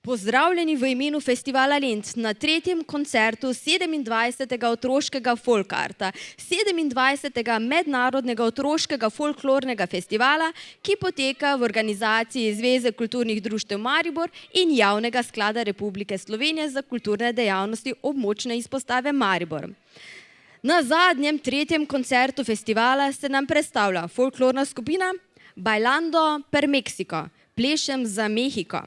Pozdravljeni v imenu Festivala Lent na tretjem koncertu 27. otroškega folkarta, 27. mednarodnega otroškega folklornega festivala, ki poteka v organizaciji Zveze kulturnih društev Maribor in Javnega sklada Republike Slovenije za kulturne dejavnosti območne izpostave Maribor. Na zadnjem tretjem koncertu festivala se nam predstavlja folklorna skupina Bailando per Mexico. Plešem za Mehiko.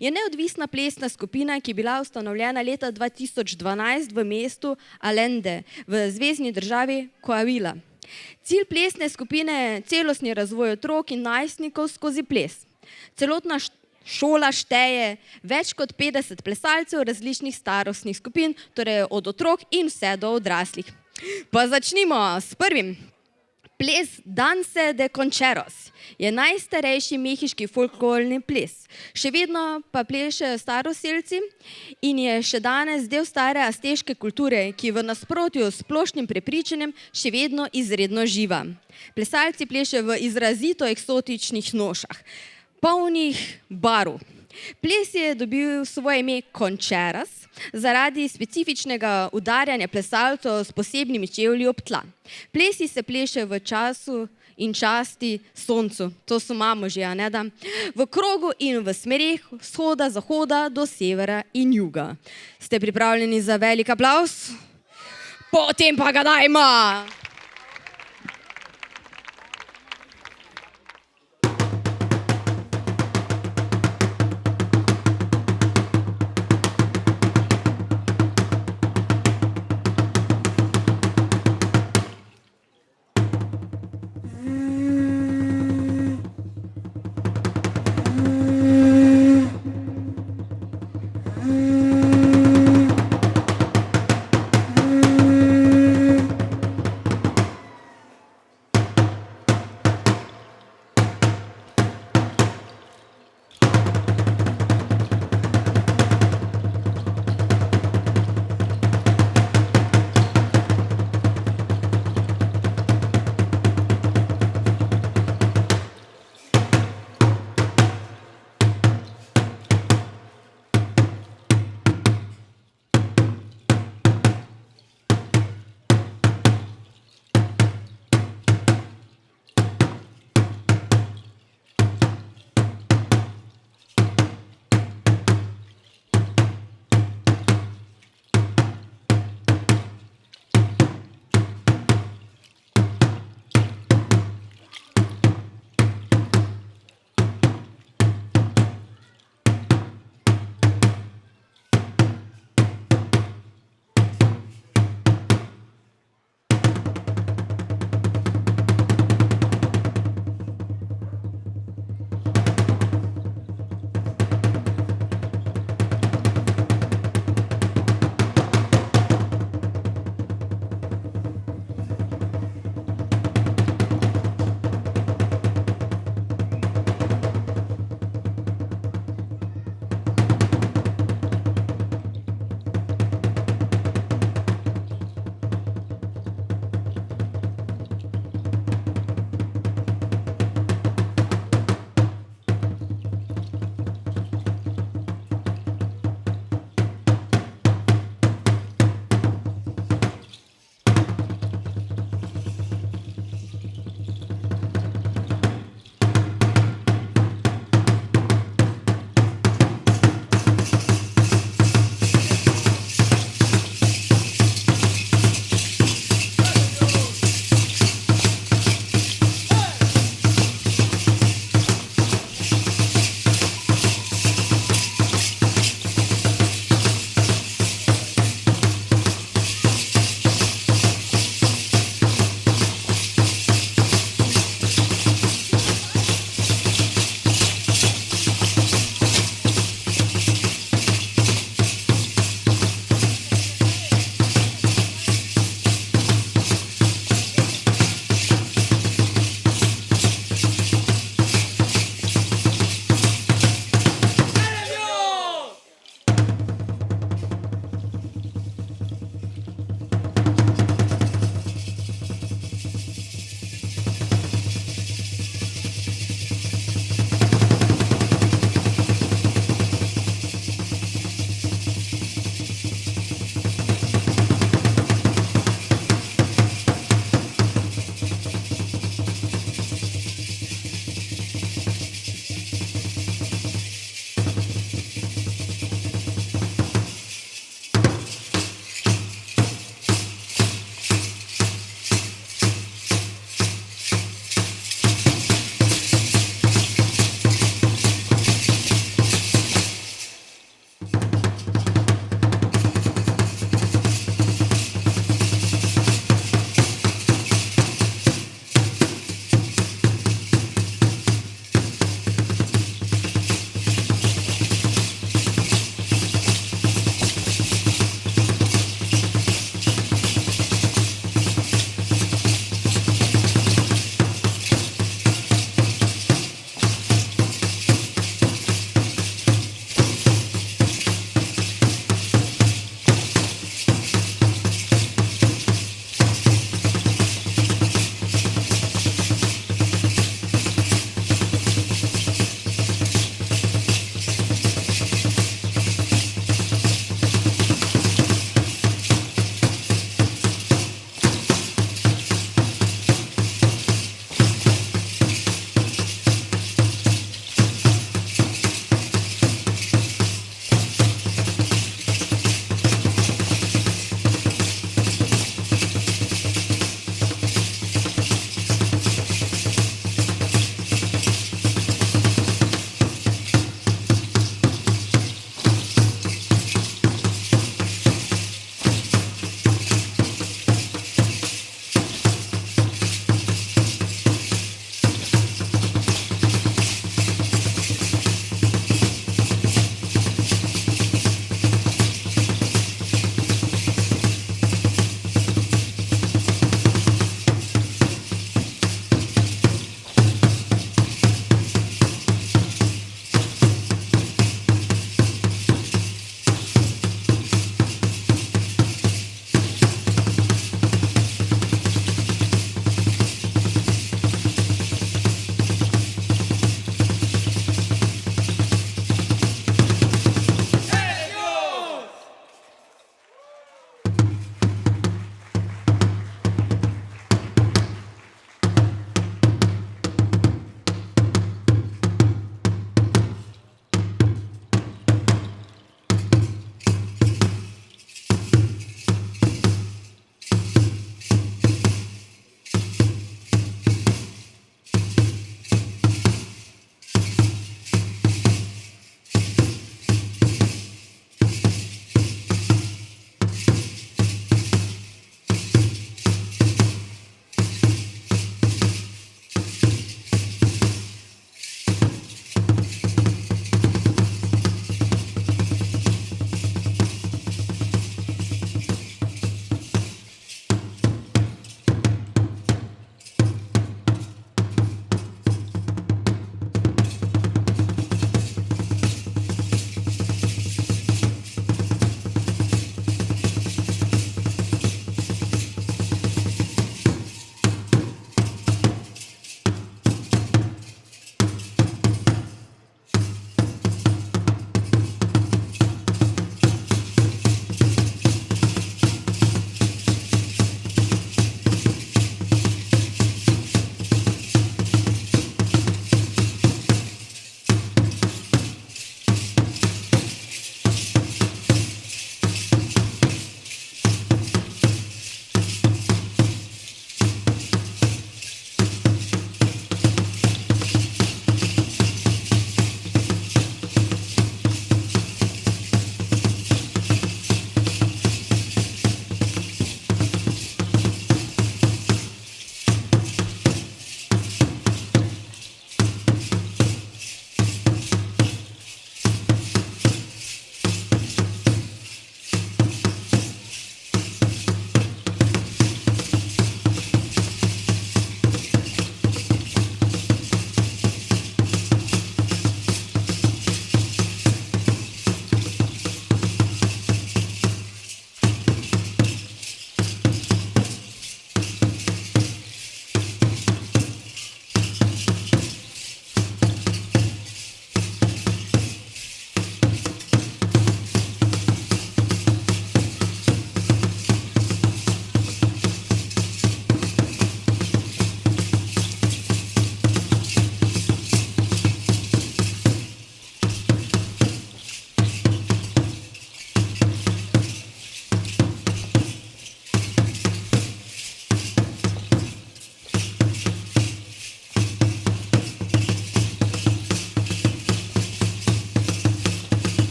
Je neodvisna plesna skupina, ki je bila ustanovljena leta 2012 v mestu Allende v zvezni državi Coahuila. Cilj plesne skupine je celostni razvoj otrok in najstnikov skozi ples. Celotna šola šteje več kot 50 plesalcev različnih starostnih skupin, torej od otrok in vse do odraslih. Pa začnimo s prvim. Ples Danse de Concheros je najstarejši mehiški folklorni ples. Še vedno pa plešejo staroselci in je še danes del stare azteške kulture, ki v nasprotju s splošnim prepričanjem še vedno izredno živa. Plesalci plešejo v izrazito eksotičnih nošah, polnih barv. Ples je dobil svoje ime Concheras zaradi specifičnega udarjanja plesalcev s posebnimi čevlji ob tla. Plesi se plešejo v času in časti soncu, to so imamo že, a ne da? V krogu in v smereh vzhoda, zahoda do severa in juga. Ste pripravljeni za velik aplavz? Potem pa ga dajmo!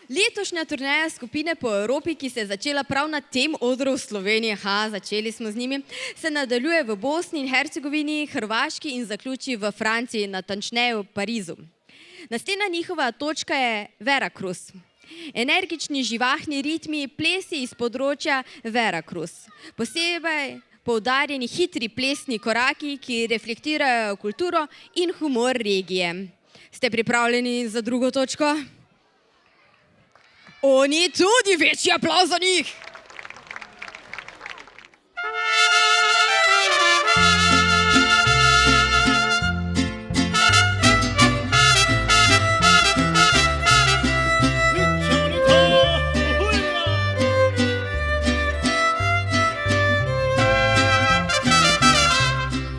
Letošnja turneja skupine po Evropi, ki se je začela prav na tem odru v Sloveniji, začeli smo z njimi, se nadaljuje v Bosni in Hercegovini, Hrvaški in zaključi v Franciji, natančneje v Parizu. Naslednja njihova točka je Veracruz. Energični, živahni ritmi, plesi iz področja Veracruz. Posebej poudarjeni hitri plesni koraki, ki reflektirajo kulturo in humor regije. Ste pripravljeni za drugo točko? Oni tudi, večji aplavz za njih!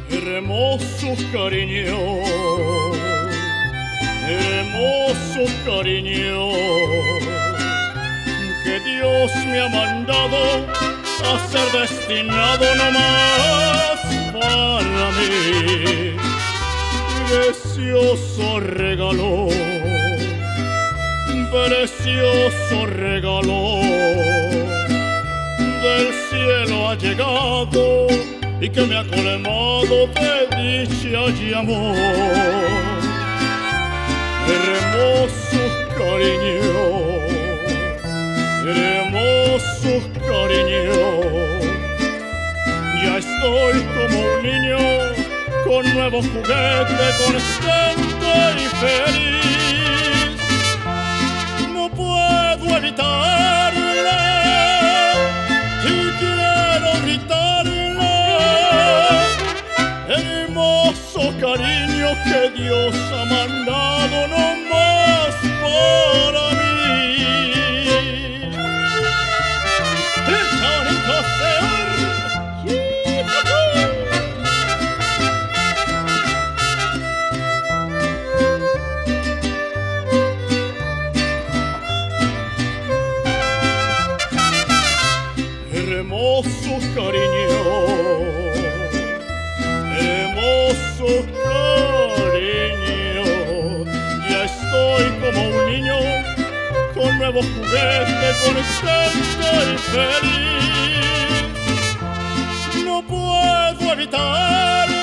Hermoso cariño, que Dios me ha mandado a ser destinado nomás para mí. Precioso regalo del cielo ha llegado y que me ha colmado de dicha y amor. Hermoso cariño, ya estoy como un niño con nuevo juguete, contento y feliz. No puedo evitarle y quiero gritarle. Hermoso cariño que Dios ha mandado nomás para mí. Hermoso cariño, ya estoy como un niño con nuevo juguete, contento y feliz. No puedo evitarle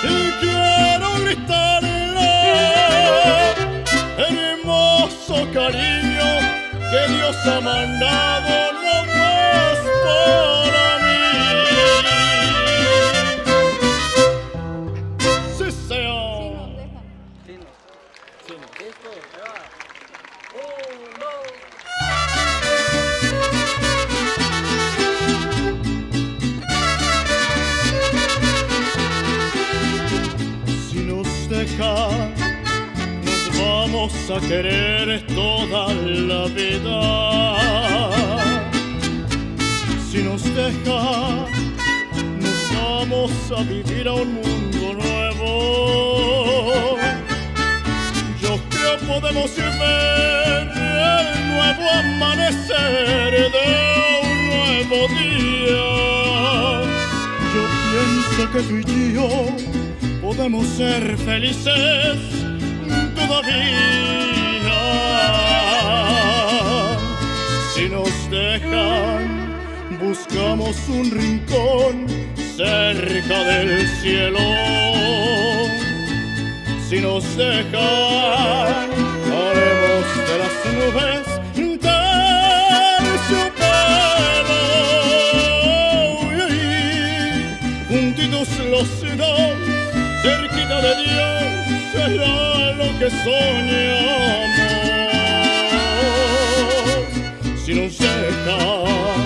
y quiero gritarle. Hermoso cariño que Dios ha mandado nomás para mí. Sí, señor. Si nos deja, nos vamos a querer toda la vida. Si nos deja, nos vamos a vivir a un mundo nuevo. Yo creo podemos ver el nuevo amanecer de un nuevo día. Yo pienso que tú y yo podemos ser felices todavía. Si nos dejan, buscamos un rincón cerca del cielo. Si nos dejan, haremos de las nubes terciopelo. Juntitos los dos, cerquita de Dios, será lo que soñamos. Si nos dejan,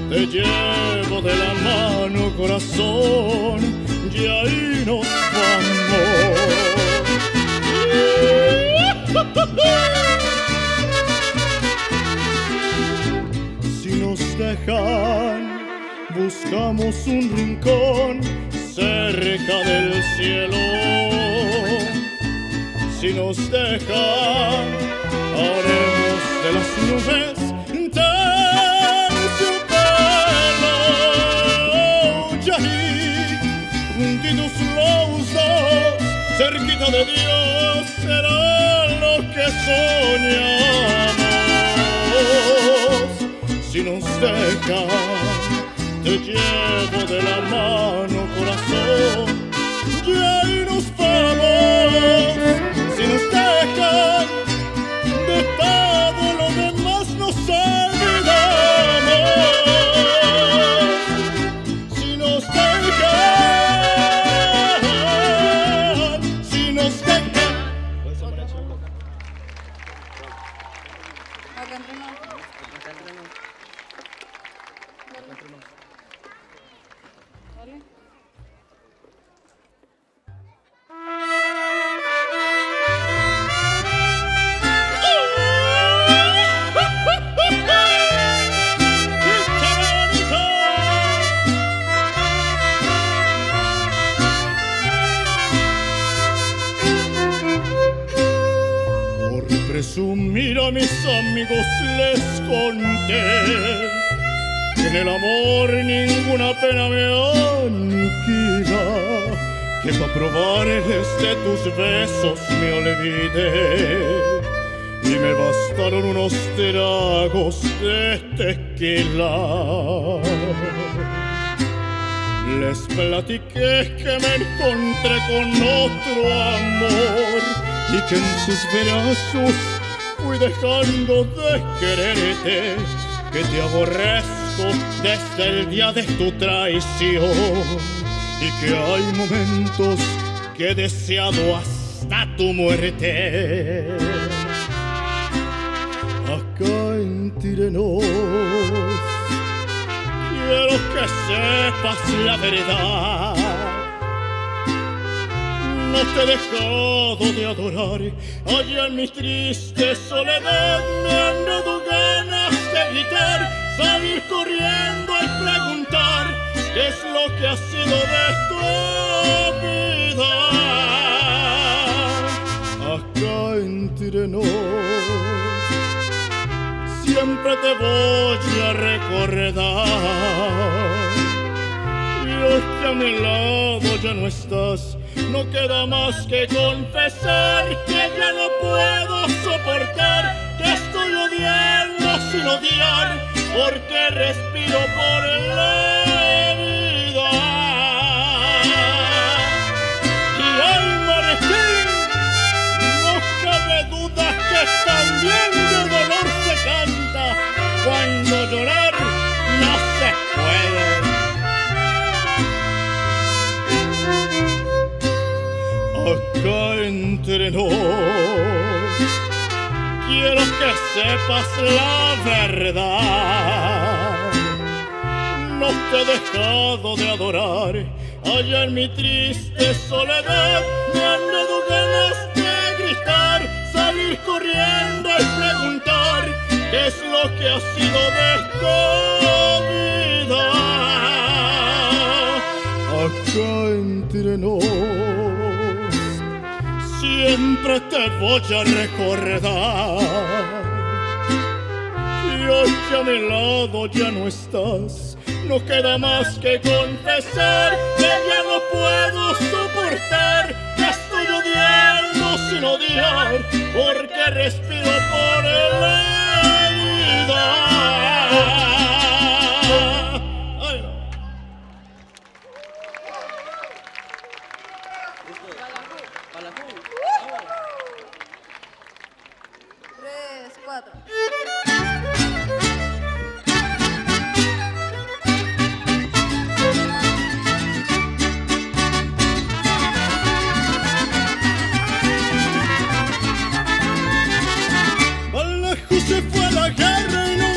te llevo de la mano, corazón, y ahí nos vamos. Si nos dejan, buscamos un rincón cerca del cielo. Si nos dejan, haremos de las nubes terciopelo. Y ahí, juntitos los dos, cerquita de Dios, será lo lo que soñamos. Si nos dejan, te llevo de la mano, corazón, y ahí nos vamos. Si nos dejan, de todo lo demás nos olvidamos. Si nos dejan, si nos dejan. Presumir a mis amigos les conté que en el amor ninguna pena me aniquila, que pa' probarles de tus besos me olvidé y me bastaron unos tragos de tequila. Les platiqué que me encontré con otro amor y que en sus brazos fui dejando de quererte, que te aborrezco desde el día de tu traición y que hay momentos que he deseado hasta tu muerte. Acá en Tirenos quiero que sepas la verdad. No te he dejado de adorar, allá en mi triste soledad me han dado ganas de gritar, salir corriendo y preguntar qué es lo que ha sido de tu vida. Acá en Tirenos siempre te voy a recordar. Y hoy que a mi lado ya no estás, no queda más que confesar que ya no puedo soportar, que estoy odiando sin odiar, porque respiro por la vida. Y ay, Martín, no cabe duda que también de dolor se canta, cuando llorar no se puede. Acá entre nos quiero que sepas la verdad. No te he dejado de adorar, allá en mi triste soledad me han dado ganas de gritar, salir corriendo y preguntar qué es lo que ha sido de esta vida. Acá entre nos siempre te voy a recordar. Y hoy que a mi lado ya no estás, no queda más que confesar que ya no puedo soportar, que estoy odiando sin odiar, porque respiro por la vida. Ay, no. 3, 4. Vallejo se fue a la guerra y no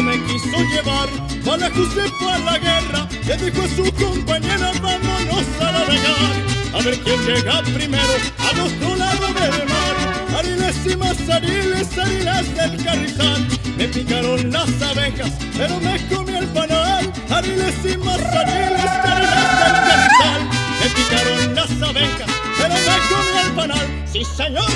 me quiso llevar, Vallejo se fue a la guerra, le dijo a su compañera vámonos a navegar, a ver quién llega primero al otro lado del mar. Ariles y más ariles, ariles del carrizal, me picaron las abejas, pero me comí el panal. Ariles y más ariles, ariles del carrizal, me picaron las abejas, pero me comí el panal. ¡Sí, señor!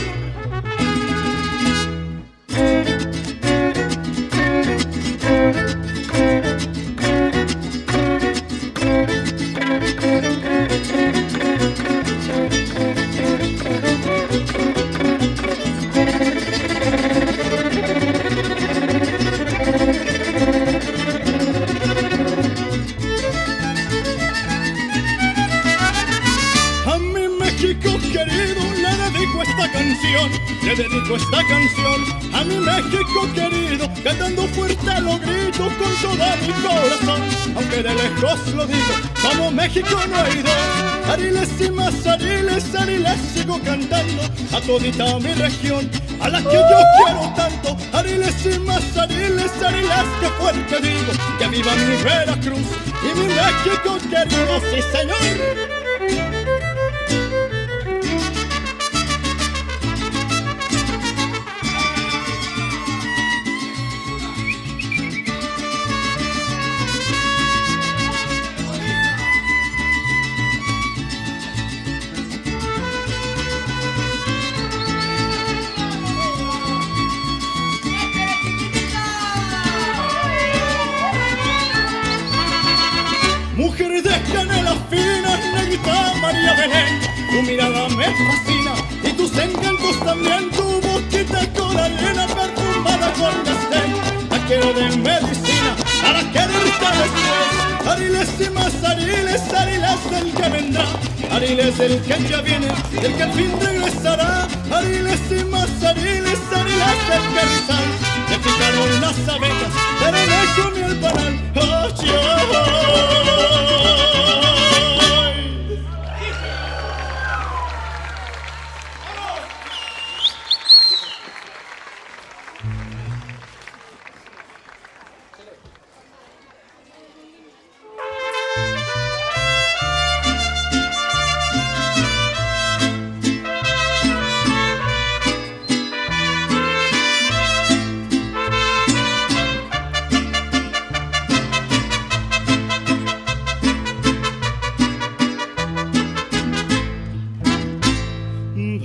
querido, le dedico esta canción, le dedico esta canción a mi México querido, cantando fuerte lo grito con todo mi corazón, aunque de lejos lo digo, como México no hay dos. Ariles y más ariles, ariles sigo cantando a todita mi región, a la que yo quiero tanto. Ariles y más ariles, ariles, que fuerte digo, que viva mi Veracruz y mi México querido, sí señor. Mujer de canela fina, negrita María Belén, tu mirada me fascina y tus encantos también, tu boquita coralina perfumada con mezclén, la quiero de medicina para quererte después. Ariles y más ariles, ariles del que vendrá, ariles del que ya viene, del que al fin regresará. Ariles y más ariles, ariles del que rizal, le picaron las abejas, pero me comió el panal.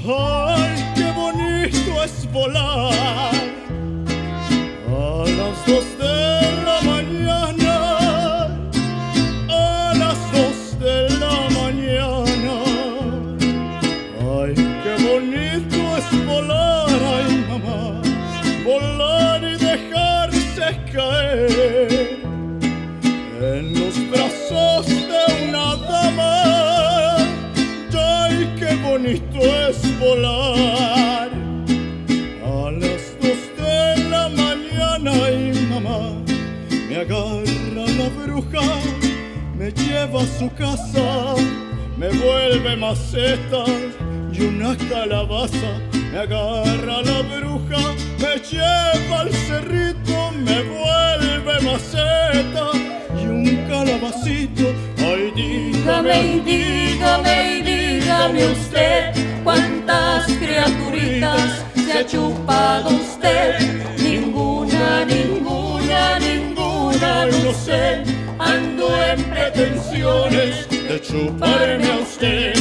¡Oh, ay, qué bonito es volar a las 2 de la mañana, a las 2 de la mañana. Ay, qué bonito es volar, ay mamá, volar y dejarse caer en los brazos de una dama. Ay, qué bonito es volar a las 2 de la mañana y mamá me agarra la bruja, me lleva a su casa, me vuelve maceta y una calabaza. Me agarra la bruja, me lleva al cerrito, me vuelve maceta y un calabacito. Ay, dígame y dígame y dígame usted, ¿cuántas criaturitas se ha chupado usted? Ninguna, ninguna, ninguna, no sé. Ando en pretensiones de chuparme a usted.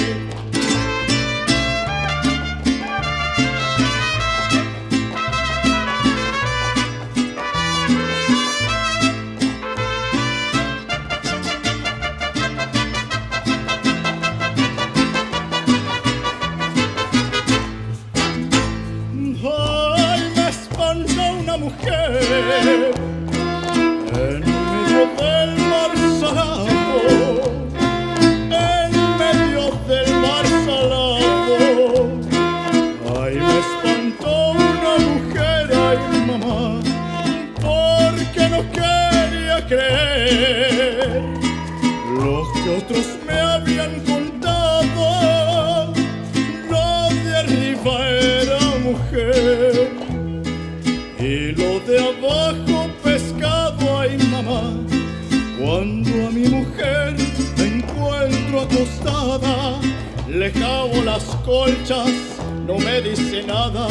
Mujer en medio del mar salado, en medio del mar salado. Ay, me espantó una mujer, ay mamá, porque no quería creer lo que otros me habían contado. Lo de arriba era mujer y lo de abajo pescado, ay mamá. Cuando a mi mujer la encuentro acostada, le jabo las colchas, no me dice nada.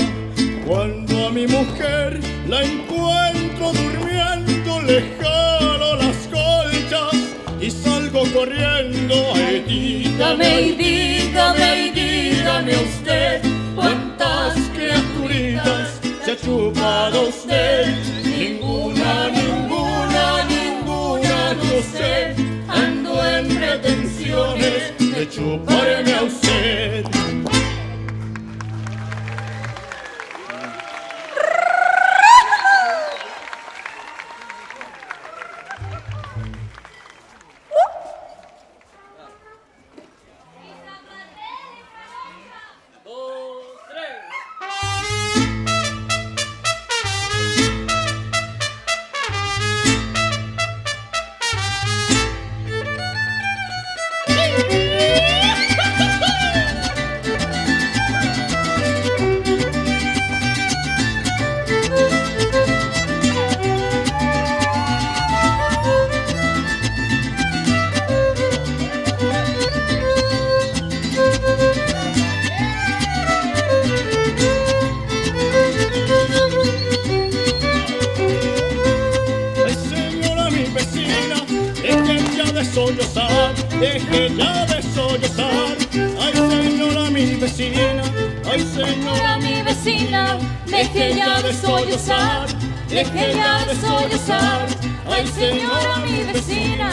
Cuando a mi mujer la encuentro durmiendo, le jalo las colchas y salgo corriendo. Ay, dígame y dígame y dígame usted, ¿cuántas criaturitas se ha chupado usted? Ninguna, ninguna, ninguna, no sé. Ando en pretensiones de chuparme a usted. deje ya de sollozar. Ay señora mi vecina, ay señora mi vecina, deje ya de sollozar, deje ya de sollozar. Ay señora mi vecina,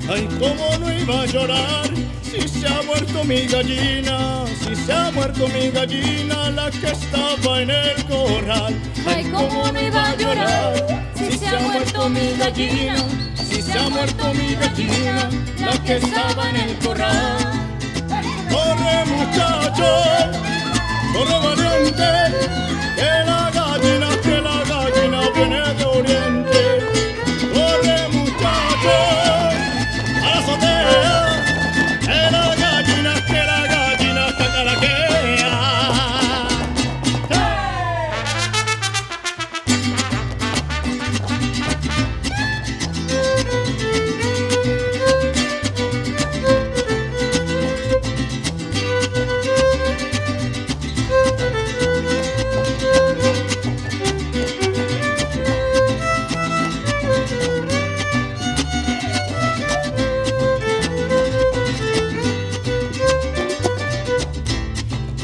ay cómo no iba a llorar si se ha muerto mi gallina, si se ha muerto mi gallina, la que estaba en el corral. Ay, cómo no iba a llorar si se ha muerto mi gallina, si se ha muerto mi gallina, la que estaba en el corral. Corre muchacho, corre valiente, que la gallina viene de oriente. Corre muchacho, a la azotea, que la gallina cacaraquea.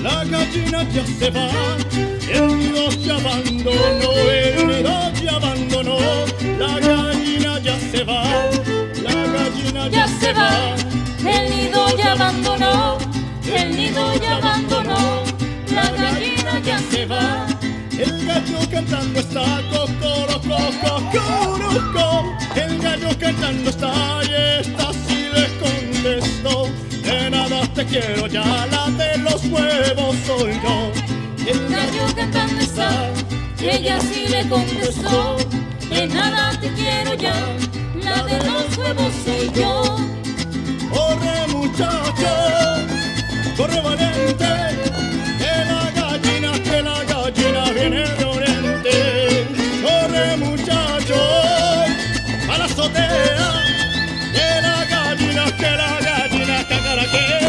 La gallina ya se va, el nido se abandonó, el nido ya abandonó. La gallina ya se va, la gallina ya se va, el nido ya abandonó, el nido ya abandonó, la gallina ya se va. El gallo cantando está, cocorocó. El gallo cantando está y esta sí le contestó. De nada te quiero ya, la de los huevos soy yo. El gallo cantando está y ella sí le contestó. De nada te quiero ya, la de los huevos soy yo. Corre muchacho, corre valiente, que la gallina viene de oriente. Corre muchacho, a la azotea, que la gallina cacaraquea.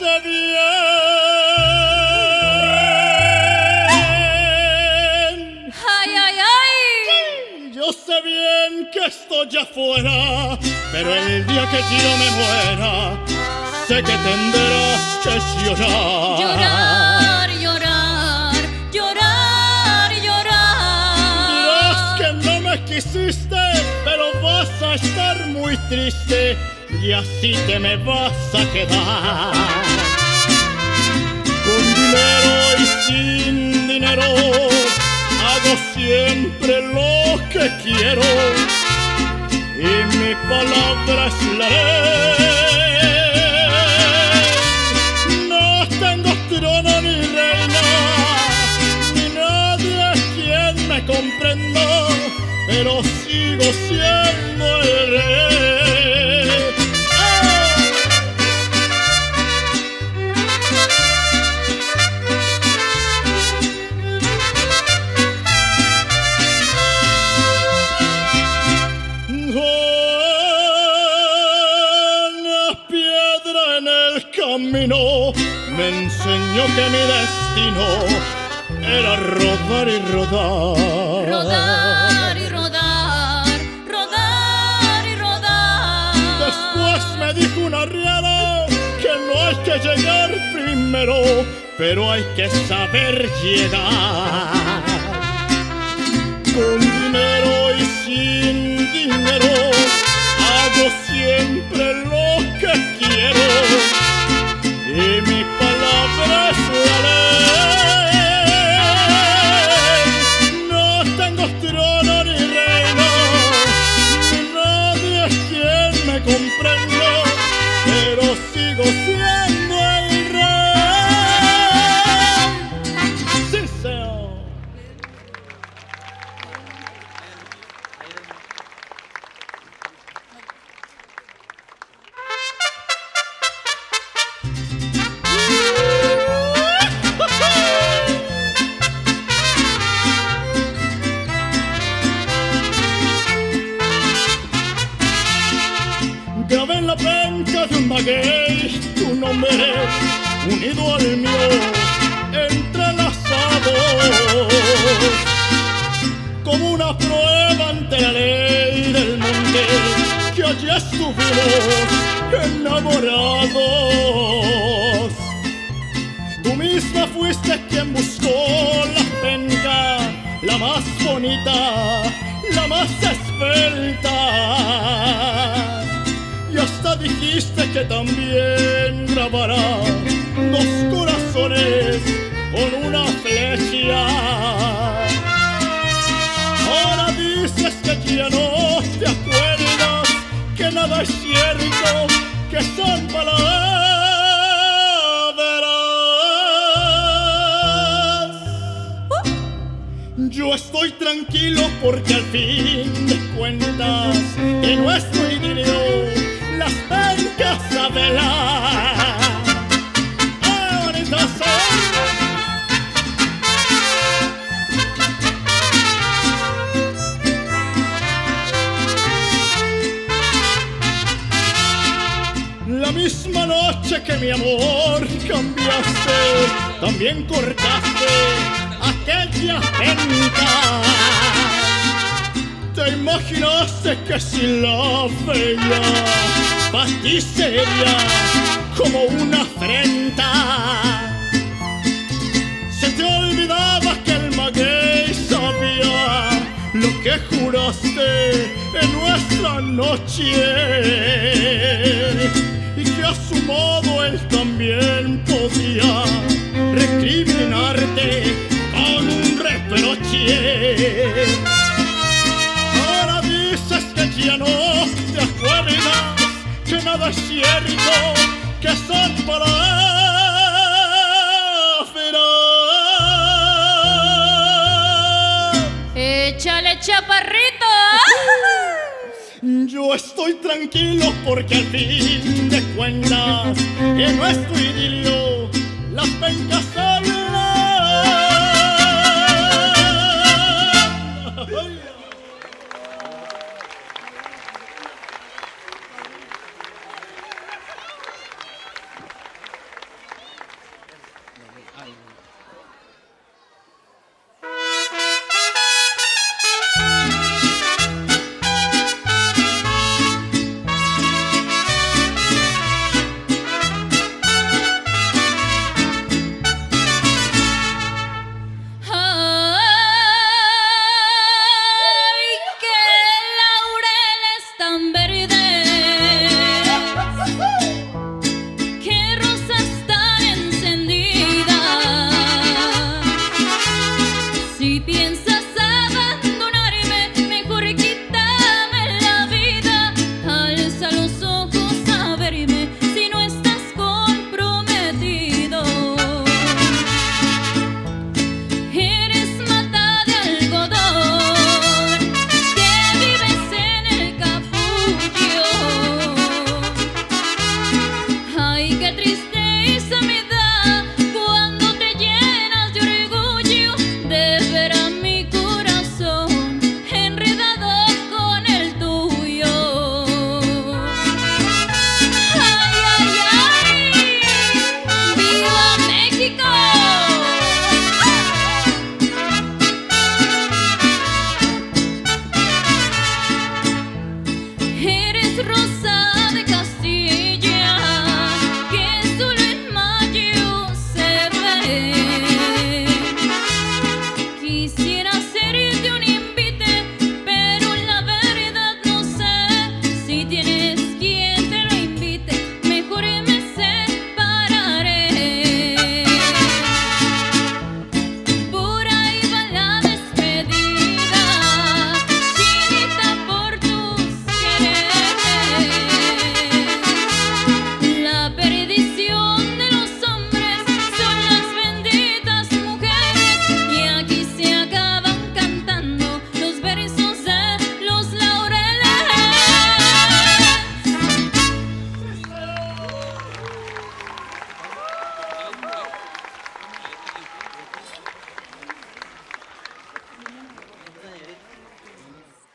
sé bien. Ay, ay, ay. Yo sé bien que estoy afuera, pero el día que yo me muera, sé que tendrás que llorar. Llorar, llorar, llorar, llorar. Dirás que no me quisiste, pero vas a estar muy triste y así te me vas a quedar. Con dinero y sin dinero hago siempre lo que quiero y mi palabra es la ley. No tengo trono ni reina, ni nadie quien me comprenda, pero sigo siendo el rey. Camino me enseñó que mi destino era rodar y rodar. Rodar y rodar, rodar y rodar. Después me dijo un arriero que no hay que llegar primero, pero hay que saber llegar. Con dinero y sin dinero hago siempre lo que quiero y mi palabra es la ley. No tengo trono ni reino, ni nadie es quien me comprenda, pero sigo siendo el rey. Sí, señor. Grabé en la penca de un maguey tu nombre unido al mío, entrelazados como una prueba ante la ley del monte, que allí estuvimos enamorados. Tú misma fuiste quien buscó la penca, la más bonita, la más esbelta, y hasta dijiste que también grabará dos corazones con una flecha. Ahora dices que ya no te acuerdas, que nada es cierto, que son palabras. Yo estoy tranquilo porque al fin de cuentas en nuestro idilio las pencas a velar. ¡Ay, bonitas son! La misma noche que mi amor cambiaste, también cortaste aquella penca. Te imaginaste que si la veía, para ti sería como una afrenta. Se te olvidaba que el maguey sabía lo que juraste en nuestra noche, y que a su modo él también podía recriminarte con un reproche. Ahora dices que ya no te acuerdas, que nada es cierto, que son palabras. Échale, chaparrito. Yo estoy tranquilo porque al fin de cuentas en nuestro idilio las pencas hablan.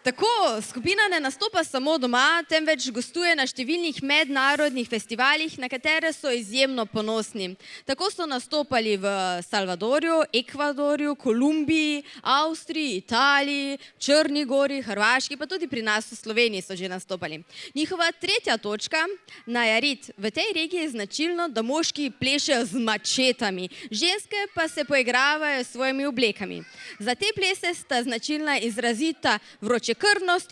Tako, skupina ne nastopa samo doma, temveč gostuje na številnih mednarodnih festivalih, na katere so izjemno ponosni. Tako so nastopali v Salvadorju, Ekvadorju, Kolumbiji, Avstriji, Italiji, Črni gori, Hrvaški, pa tudi pri nas v Sloveniji so že nastopali. Njihova tretja točka, Najarit. V tej regiji je značilno, da moški plešejo z mačetami, ženske pa se poigravajo s svojimi oblekami. Za te plese sta značilna izrazita vročekrvnost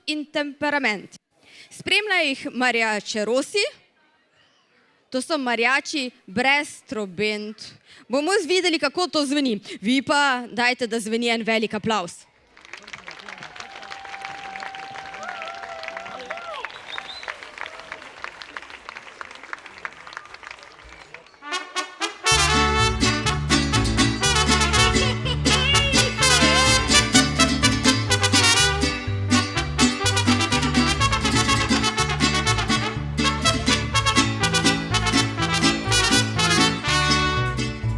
in temperament. Spremljajo jih mariače Rosi, to so mariači brez trobent. Bomo videli, kako to zveni. Vi pa dajte, da zveni en velik aplavz.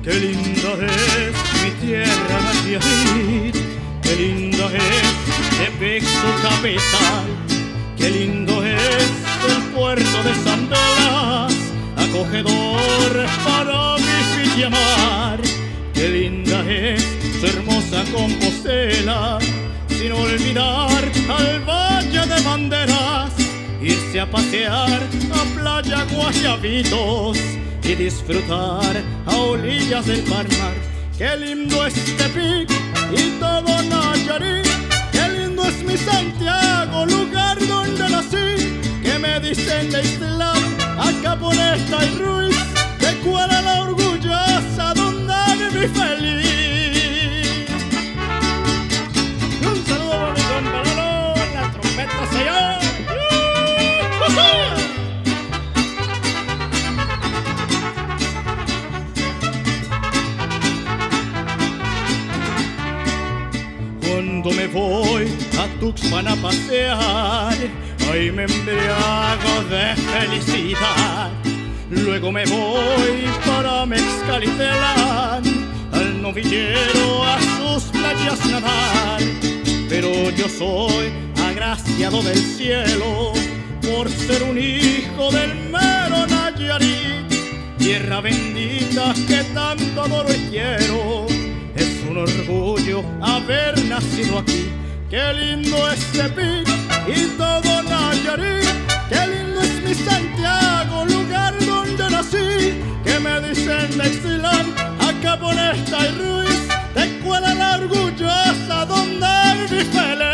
Qué linda es mi tierra Nayarit, qué lindo es Tepic su capital, qué lindo es el puerto de San Blas, acogedor para vivir y amar. Qué linda es su hermosa Compostela, sin olvidar al Valle de Banderas, irse a pasear a Playa Guayabitos y disfrutar a orillas del mar. Qué lindo es Tepic y todo Nayarit, qué lindo es mi Santiago, lugar donde nací, que me dicen de Islán, acá por esta y Ruiz, de Cuara la orgullosa, donde viví feliz. Un saludo bonito en Balón, la trompeta se llama. Cuando me voy a Tuxpan a pasear, ahí me embriago de felicidad. Luego me voy para Mexcalitlán, al novillero a sus playas nadar. Pero yo soy agraciado del cielo por ser un hijo del mero Nayarit, tierra bendita que tanto adoro y quiero. Es un orgullo haber nacido aquí. Qué lindo es Tepic y todo Nayarit, qué lindo es mi Santiago, lugar donde nací, que me dicen de Ixtlán, acá por esta y Ruiz, de Cuela la orgullosa, donde viví feliz.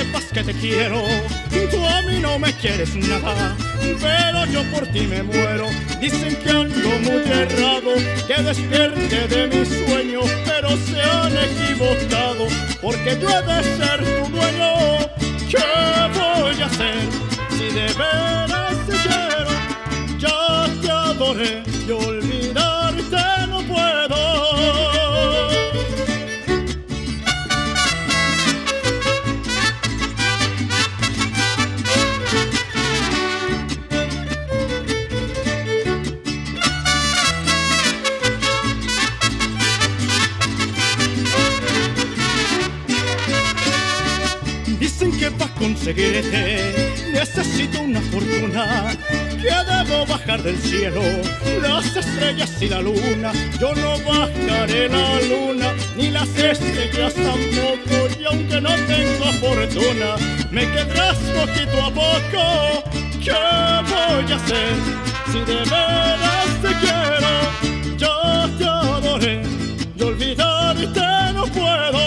sepas que te quiero. Tú a mí no me quieres nada, pero yo por ti me muero. Dicen que ando muy errado, que despierte de mis sueños, pero se han equivocado, porque yo he de ser tu dueño. ¿Qué voy a hacer si de veras te quiero? Ya te adoré y olvidarte no puedo. Dicen que para conseguirte necesito una fortuna, que debo bajar del cielo las estrellas y la luna. Yo no bajaré la luna ni las estrellas tampoco, y aunque no tengo fortuna me quedarás poquito a poco. ¿Qué voy a hacer si de veras te quiero? Yo te adoré y olvidarte no puedo.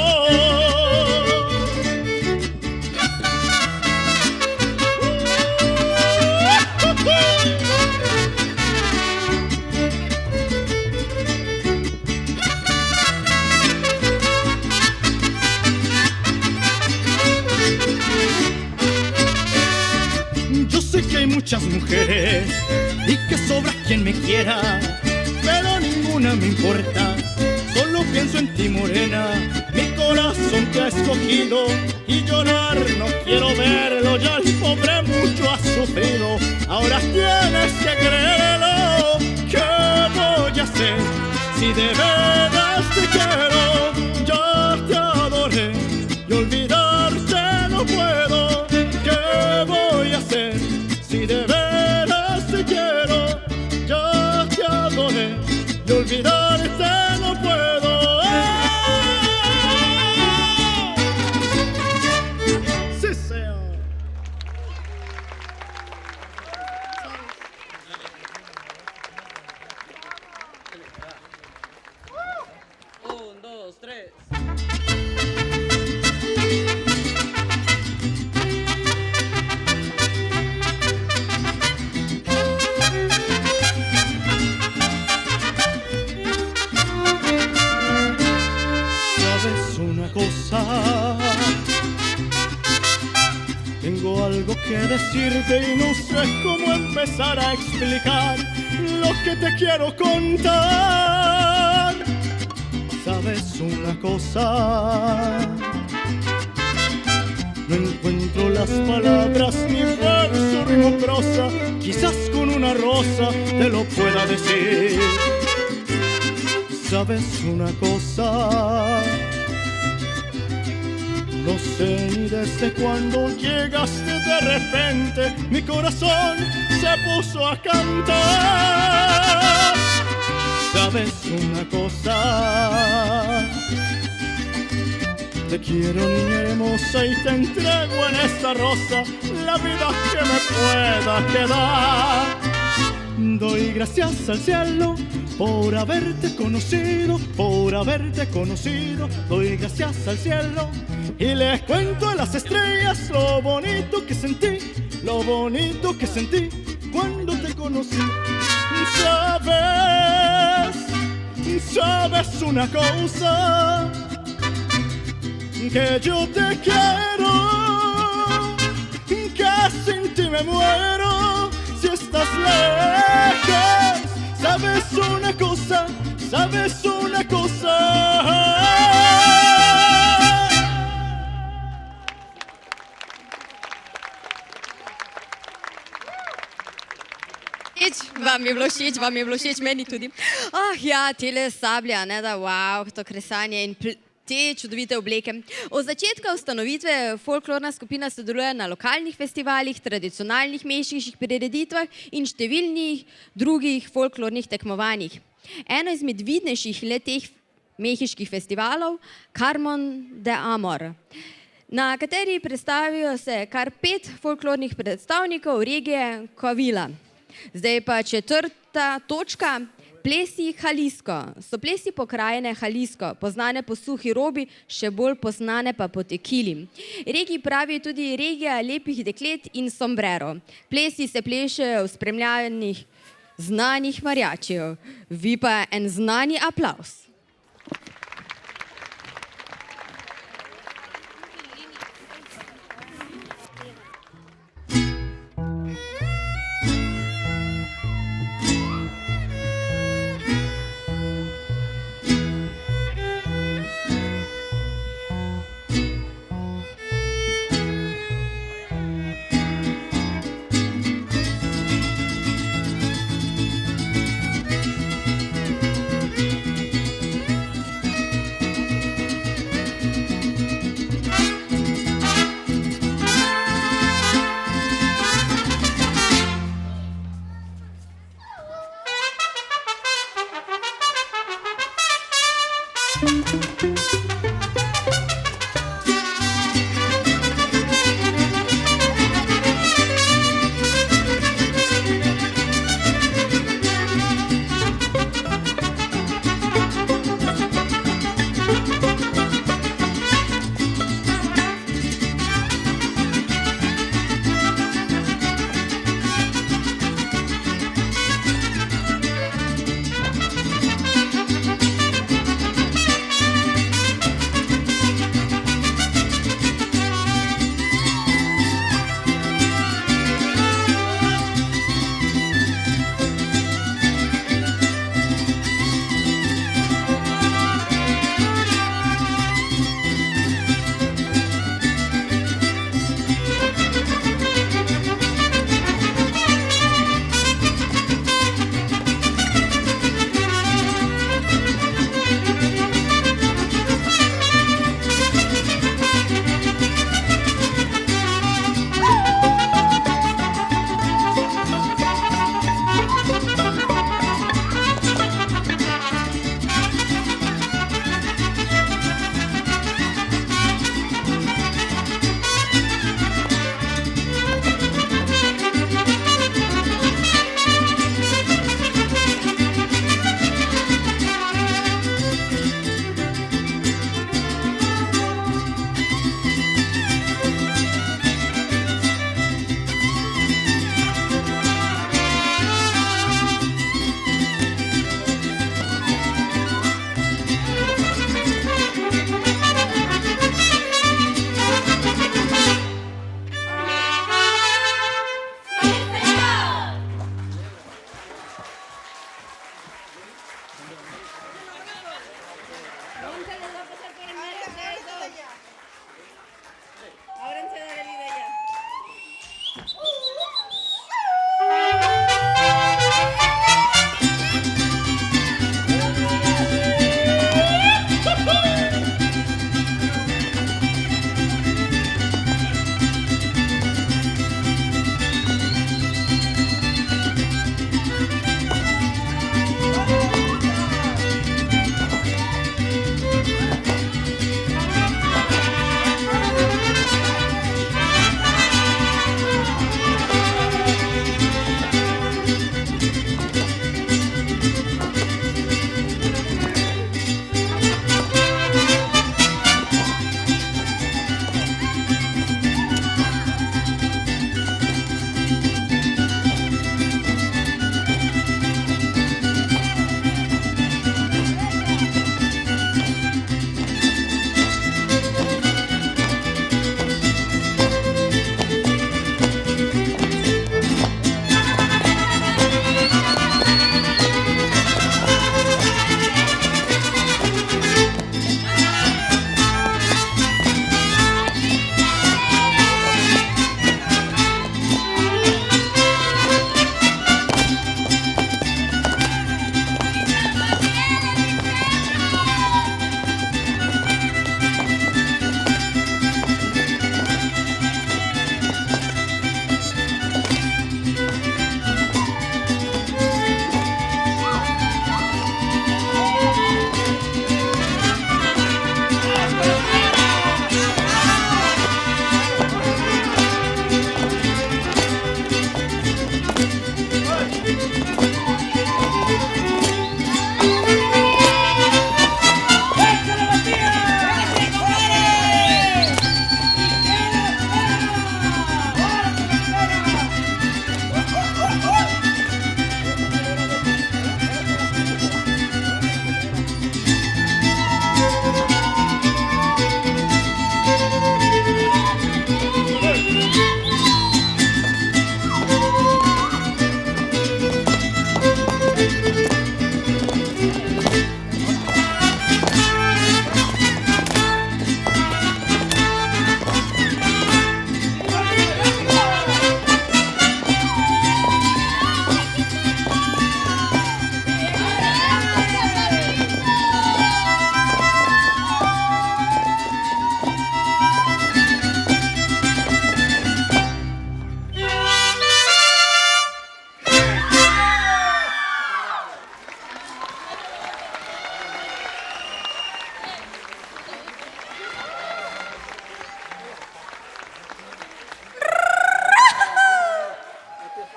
Yo sé que hay muchas mujeres y que sobra quien me quiera, pero ninguna me importa, solo pienso en ti, morena. Mi corazón te ha escogido y llorar no quiero verlo, ya el pobre mucho ha sufrido, ahora tienes que creerlo. ¿Qué voy a hacer si de veras te quiero? Ya te adoré y olvidarte no puedo. ¿Qué voy a hacer si de veras te quiero? Ya te adoré y olvidarte no puedo. ¡Sí, señor! Un, dos, tres. ¿Sabes una cosa? Tengo algo que decirte y no sé cómo empezar a explicar lo que te quiero contar. ¿Sabes una cosa? No encuentro las palabras ni verso, rima, prosa. Quizás con una rosa te lo pueda decir. ¿Sabes una cosa? No sé ni desde cuándo llegaste de repente, mi corazón se puso a cantar. ¿Sabes una cosa? Te quiero, niña hermosa, y te entrego en esta rosa la vida que me pueda quedar. Doy gracias al cielo por haberte conocido, por haberte conocido. Doy gracias al cielo y les cuento a las estrellas lo bonito que sentí, lo bonito que sentí cuando te conocí. Sabes una cosa, que yo te quiero, que sin ti me muero si estás lejos. Sabes una cosa, sabes una cosa. Vam je bilo všeč, meni tudi. Ja, tele sablja, ne da, wow, to kresanje in te čudovite obleke. Od začetka ustanovitve folklorna skupina sodeluje na lokalnih festivalih, tradicionalnih mehiških prireditvah in številnih drugih folklornih tekmovanjih. Eno izmed vidnejših le-teh mehiških festivalov, Carmon de Amor, na kateri predstavijo se kar 5 folklornih predstavnikov regije Coahuila. Zdaj pa četrta točka, Plesi Jalisco so plesi pokrajine Jalisco, poznane po suhi robi, še bolj poznane pa po tekili. Regiji pravijo tudi regija lepih deklet in sombrero. Plesi se plešejo v spremljanjih znanih mariačijev. Vi pa en znani aplavz.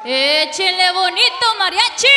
Échenle bonito, mariachi.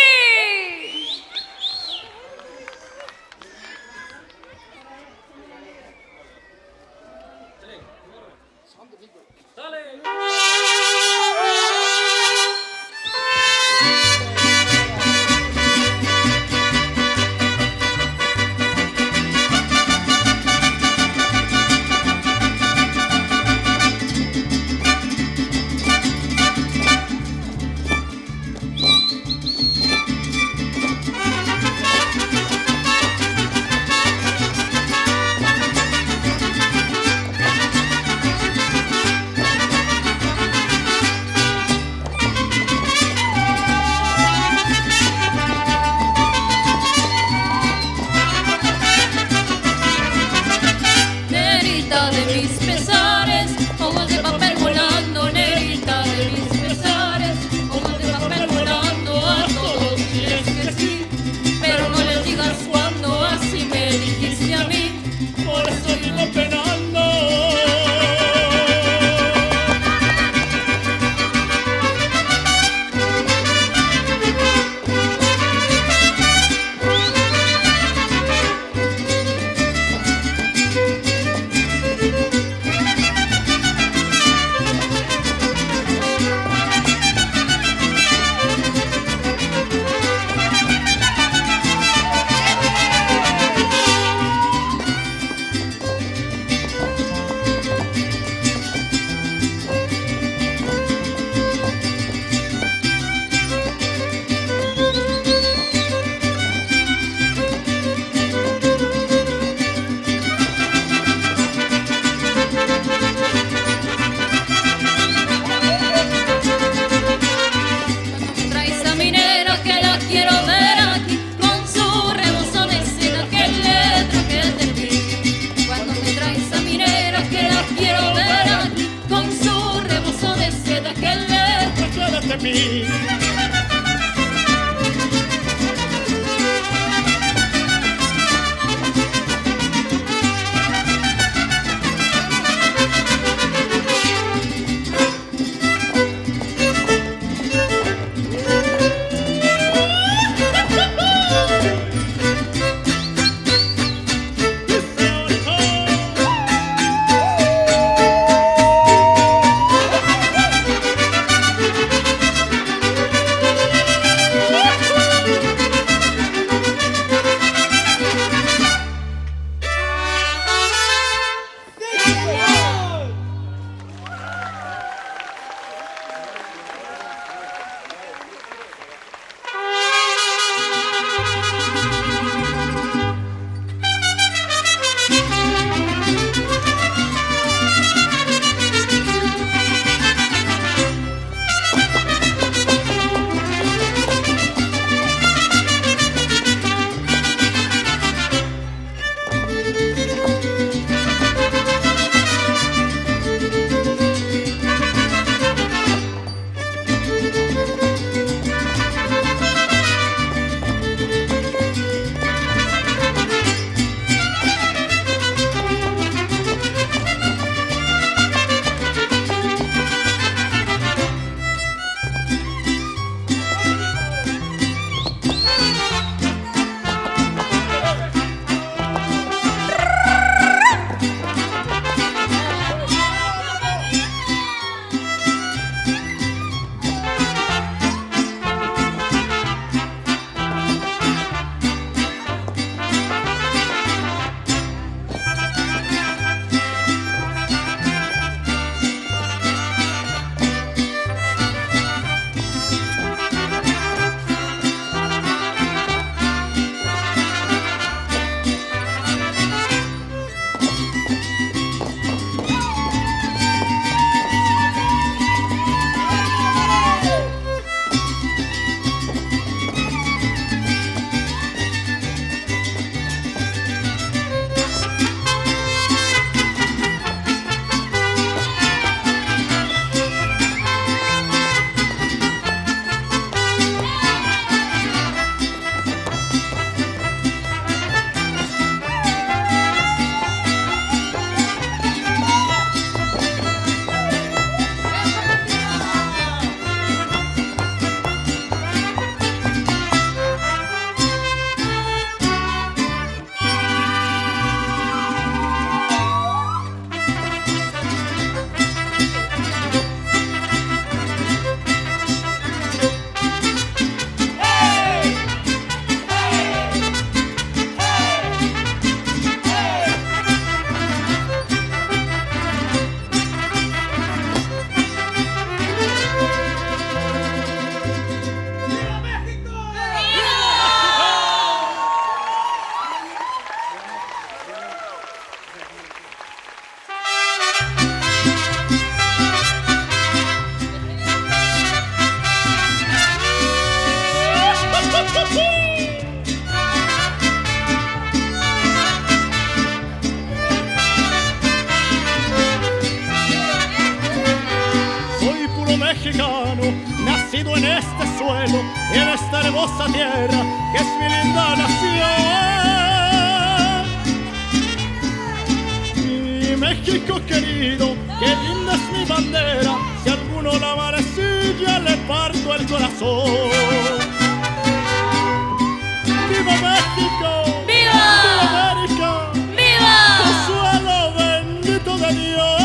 Negrita de mis pesares, hojas de papel volando, negrita de mis pesares, hojas de papel volando a todos diles que sí, pero no les digas cuando así me dijiste a mí, por eso vivo penando. Traes a mi negra que la quiero ver aquí con su rebozo de seda que le traje de ti. Cuando me traes a mi negra que la quiero ver aquí con su rebozo de seda que le traje de mí. puro mexicano, nacido en este suelo, en esta hermosa tierra que es mi linda nación. Mi México querido, qué linda es mi bandera, si alguno la marecilla le parto el corazón. ¡Viva México! ¡Viva! ¡Viva América! ¡Viva! ¡Consuelo bendito de Dios!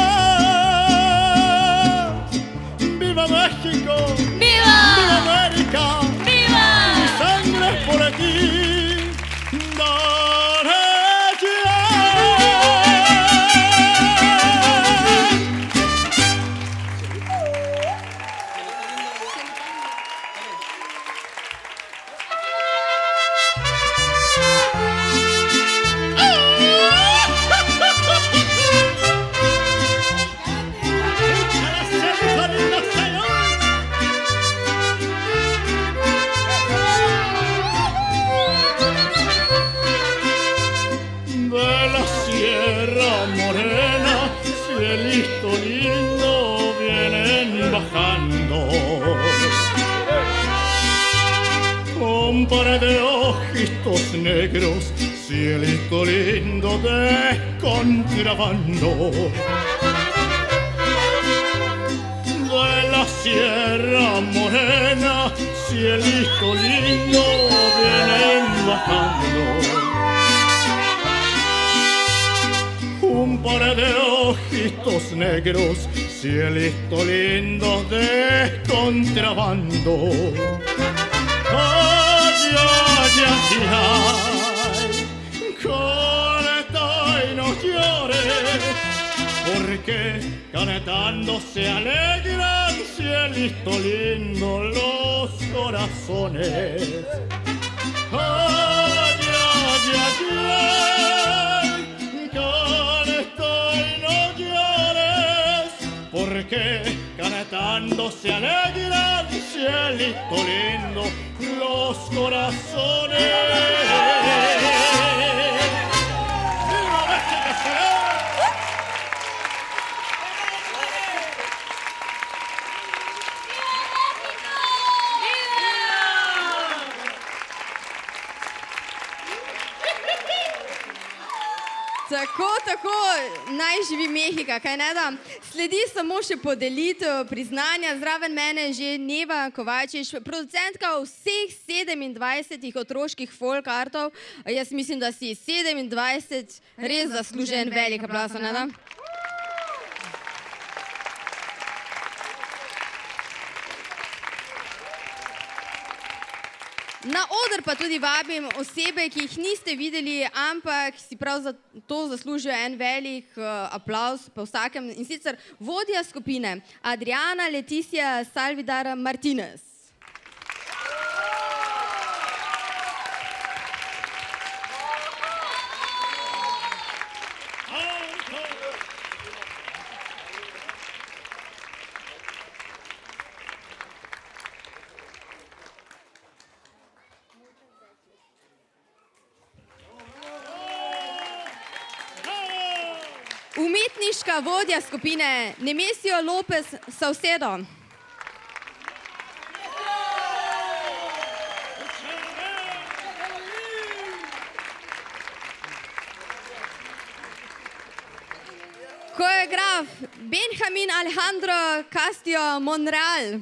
¡Viva México! ¡Viva! ¡Viva América! ¡Viva! Mi sangre es por aquí. Daré ya. De la Sierra Morena, cielito lindo, vienen bajando. Con par de ojitos negros, cielito lindo de contrabando. De la Sierra Morena, cielito lindo, vienen bajando. Un par de ojitos negros, cielito lindo de contrabando. Ay, ay, ay, ay, coneta y no llores, porque cantando se alegran, cielito lindo, los corazones. Ay, ay, ay, ay, canta y no llores, porque cantando se alegran, cielito lindo, los corazones. ¡Viva México! Tako, naj živi Mehika, kaj ne da? Sledi samo še podelitev priznanja, zraven mene že Neva Kovačič, producentka vseh 27 otroških folk artov. Jaz mislim, da si 27 res zaslužen velik aplavz, ne da? Na oder pa tudi vabim osebe, ki jih niste videli, ampak si prav za to zaslužijo en velik aplavz po vsakem. In sicer vodja skupine Adriana Leticia Salvidar Martinez. Umetniška vodja skupine Nemesio Lopez Saucedo. Koreograf Benjamin Alejandro Castillo Monreal.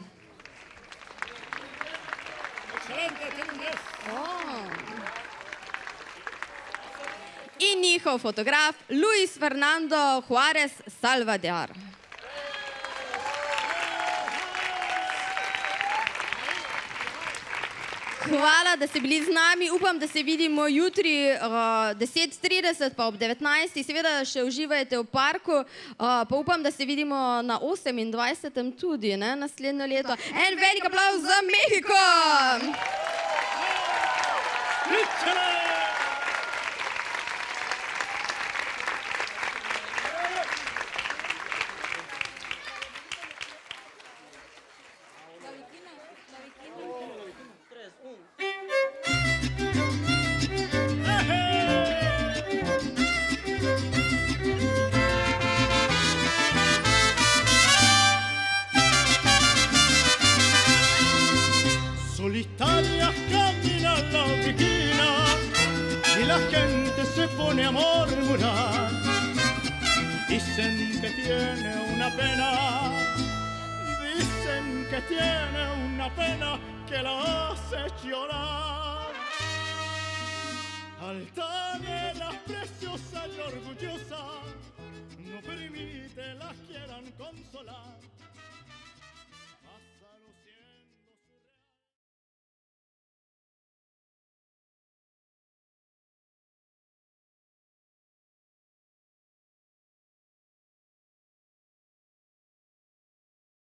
In njihov fotograf Luis Fernando Juarez Salvador. Hvala, da ste bili z nami. Upam, da se vidimo jutri 10:30 pa ob 19. Seveda še uživajte v parku. Pa upam, da se vidimo na 28. tudi, ne, naslednje leto. En velik aplavz za Mehiko! Dicen que tiene una pena, dicen que tiene una pena que la hace llorar. Altanera, preciosa y orgullosa, no permite las quieran consolar.